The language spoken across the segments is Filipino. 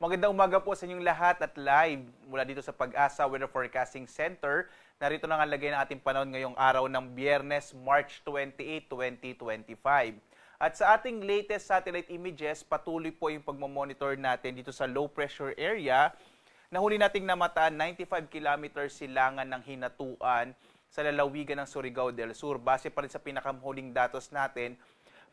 Magandang umaga po sa inyong lahat at live mula dito sa Pag-asa Weather Forecasting Center. Narito na nga lagay ng ating panahon ngayong araw ng Biyernes, March 28, 2025. At sa ating latest satellite images, patuloy po yung pagmamonitor natin dito sa low pressure area. Nahuli nating namataan 95 km silangan ng hinatuan sa lalawigan ng Surigao del Sur. Base pa rin sa pinakahuling datos natin,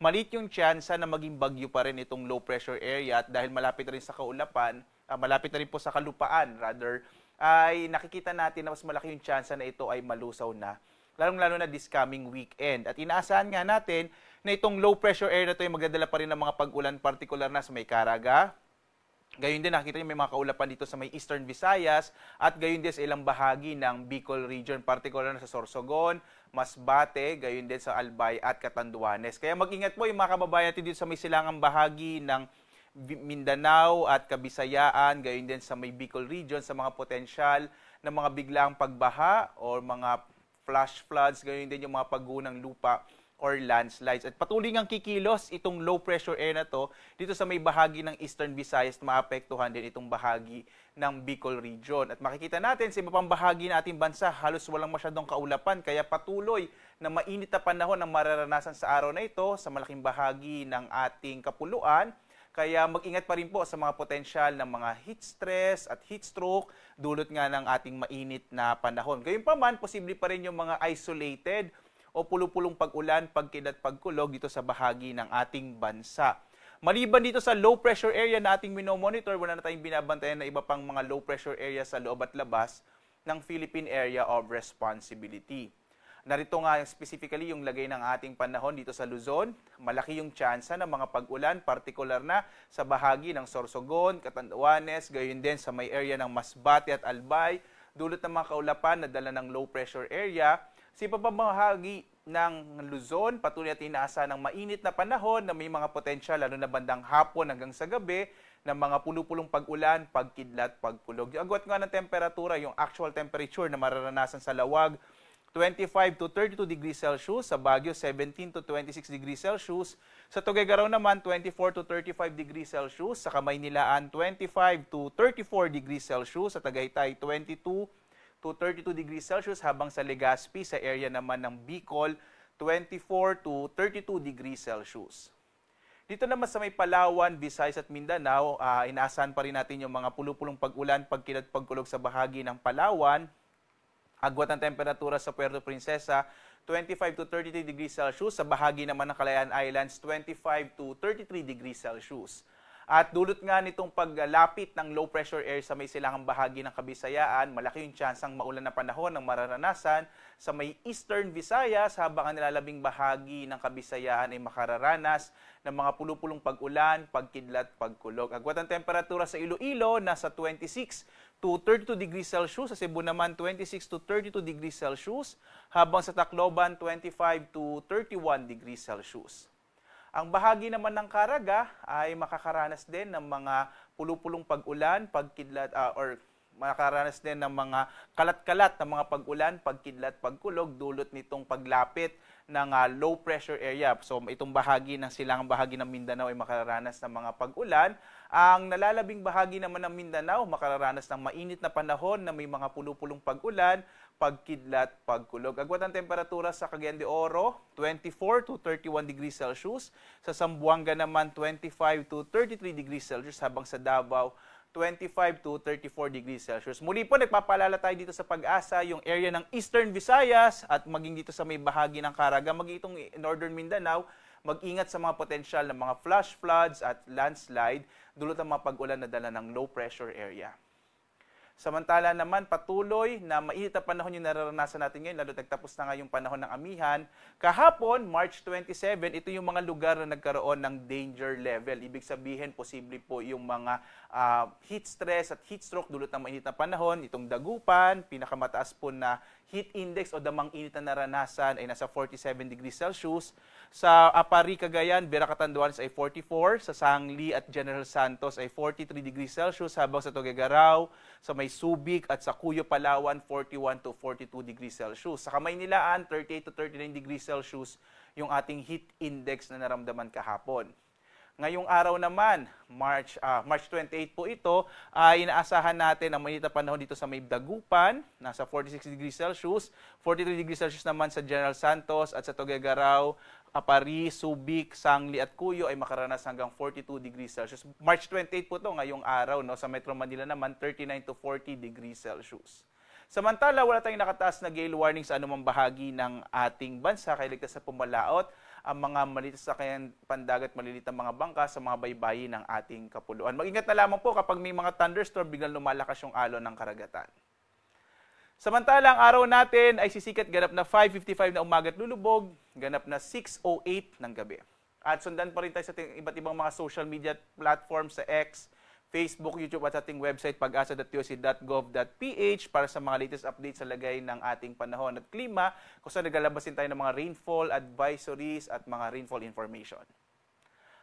maliit yung tsansa na maging bagyo pa rin itong low pressure area at dahil malapit na rin sa kaulapan, malapit na rin po sa kalupaan rather, ay nakikita natin na mas malaki yung tsansa na ito ay malusaw na. Lalong-lalo na this coming weekend. At inaasahan nga natin na itong low pressure area na ito ay magdadala pa rin ng mga pag-ulan, partikular na sa may Caraga. Gayon din, nakikita niyo may mga kaulapan dito sa may Eastern Visayas at gayon din sa ilang bahagi ng Bicol region, partikular na sa Sorsogon, Masbate, gayon din sa Albay at Catanduanes. Kaya mag-ingat po yung mga kababayan natin dito sa may silangang bahagi ng Mindanao at Kabisayaan, gayon din sa may Bicol region sa mga potensyal na mga biglang pagbaha o mga flash floods, gayon din yung mga paggunang lupa or landslides. At patuloy ngang kikilos itong low pressure area na to dito sa may bahagi ng Eastern Visayas, maapektuhan din itong bahagi ng Bicol region. At makikita natin sa iba pang bahagi ng ating bansa, halos walang masyadong kaulapan, kaya patuloy na mainit na panahon ang mararanasan sa araw na ito sa malaking bahagi ng ating kapuluan. Kaya mag-ingat pa rin po sa mga potensyal ng mga heat stress at heat stroke, dulot nga ng ating mainit na panahon. Gayunpaman, posible pa rin yung mga isolated o pulupulong pag-ulan, pagkidlat, pagkulog dito sa bahagi ng ating bansa. Maliban dito sa low pressure area na ating minomonitor, wala na tayong binabantayan na iba pang mga low pressure area sa loob at labas ng Philippine Area of Responsibility. Narito nga specifically yung lagay ng ating panahon dito sa Luzon. Malaki yung tsansa ng mga pag-ulan, partikular na sa bahagi ng Sorsogon, Catanduanes, gayon din sa may area ng Masbate at Albay, dulot ng mga kaulapan na dala ng low pressure area. Sa ipapamahagi ng Luzon, patuloy natin inaasahan ng mainit na panahon na may mga potensyal, lalo na bandang hapon hanggang sa gabi, ng mga pulupulong pag-ulan, pagkidlat, pagkulog. Yung agwat nga ng temperatura, yung actual temperature na mararanasan sa Lawag, 25 to 32 degrees Celsius, sa Baguio 17 to 26 degrees Celsius, sa Tuguegarao naman 24 to 35 degrees Celsius, sa Kamaynilaan 25 to 34 degrees Celsius, sa Tagaytay 22 to 32 degrees Celsius, habang sa Legazpi, sa area naman ng Bicol, 24 to 32 degrees Celsius. Dito naman sa may Palawan, Visayas at Mindanao, inaasahan pa rin natin yung mga pulupulong pag-ulan, pagkilat, pagkulog sa bahagi ng Palawan. Agwat ng temperatura sa Puerto Princesa, 25 to 33 degrees Celsius. Sa bahagi naman ng Kalayaan Islands, 25 to 33 degrees Celsius. At dulot nga nitong paglapit ng low pressure air sa may silangang bahagi ng Kabisayaan, malaki yung tsansang maulan na panahon ng mararanasan sa may Eastern Visayas, habang ang nilalabing bahagi ng Kabisayaan ay makararanas ng mga pulupulong pag-ulan, pagkidlat, pagkulog. Agwat ang temperatura sa Iloilo, nasa 26 to 32 degrees Celsius. Sa Cebu naman, 26 to 32 degrees Celsius. Habang sa Tacloban, 25 to 31 degrees Celsius. Ang bahagi naman ng Caraga ay makakaranas din ng mga pulupulong pag-ulan, pagkidlat, or makakaranas din ng mga kalat-kalat na mga pag-ulan, pagkidlat, pagkulog, dulot nitong paglapit ng low pressure area. So itong bahagi ng silangang bahagi ng Mindanao ay makakaranas ng mga pag-ulan. Ang nalalabing bahagi naman ng Mindanao makakaranas ng mainit na panahon na may mga pulupulong pag-ulan, pagkidlat, pagkulog. Agwat ang temperatura sa Cagayan de Oro, 24 to 31 degrees Celsius. Sa Zamboanga naman, 25 to 33 degrees Celsius. Habang sa Davao, 25 to 34 degrees Celsius. Muli po, nagpapaalala tayo dito sa Pag-asa, yung area ng Eastern Visayas at maging dito sa may bahagi ng Caraga, maging itong Northern Mindanao, mag-ingat sa mga potensyal ng mga flash floods at landslide, dulot ng mga pag-ulan na dala ng low pressure area. Samantala naman, patuloy na mainit na panahon yung nararanasan natin ngayon, lalo nagtapos na nga yung panahon ng amihan. Kahapon, March 27, ito yung mga lugar na nagkaroon ng danger level. Ibig sabihin, posible po yung mga heat stress at heat stroke dulot ng mainit na panahon. Itong Dagupan, pinakamataas po na heat index o damang init na naranasan ay nasa 47 degrees Celsius. Sa Apari, Cagayan, Vera, Catanduanes ay 44. Sa Sangli at General Santos ay 43 degrees Celsius. Habang sa Tuguegarao, sa may Subic at sa Cuyo, Palawan, 41 to 42 degrees Celsius. Sa Kamaynilaan, 38 to 39 degrees Celsius yung ating heat index na naramdaman kahapon. Ngayong araw naman, March 28 po ito, ay inaasahan natin ang mainit na panahon dito sa may Dagupan, nasa 46 degrees Celsius, 43 degrees Celsius naman sa General Santos at sa Tuguegarao, Apari, Subic, Sangli at Cuyo ay makaranas hanggang 42 degrees Celsius. March 28 po ito ngayong araw, no? Sa Metro Manila naman 39 to 40 degrees Celsius. Samantala, wala tayong nakataas na gale warning sa anumang bahagi ng ating bansa kaya ligtas sa pumalaot ang mga maliit sa kayang pandagat malilit na mga bangka sa mga baybayin ng ating kapuluan. Mag-ingat na lamang po kapag may mga thunderstorm, biglang lumalakas yung alon ng karagatan. Samantala, ang araw natin ay sisikat ganap na 5:55 na umaga at lulubog, ganap na 6:08 ng gabi. At sundan pa rin tayo sa iba't ibang mga social media platforms sa X, Facebook, YouTube at ating website pag-asa.toc.gov.ph para sa mga latest updates sa lagay ng ating panahon at klima kung saan nagalabasin tayo ng mga rainfall advisories at mga rainfall information.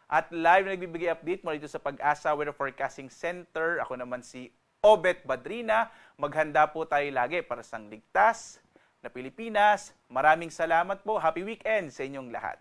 At live na nagbibigay update mula dito sa Pag-asa Weather Forecasting Center. Ako naman si Obet Badrina. Maghanda po tayo lagi para sa ligtas na Pilipinas. Maraming salamat po. Happy weekend sa inyong lahat.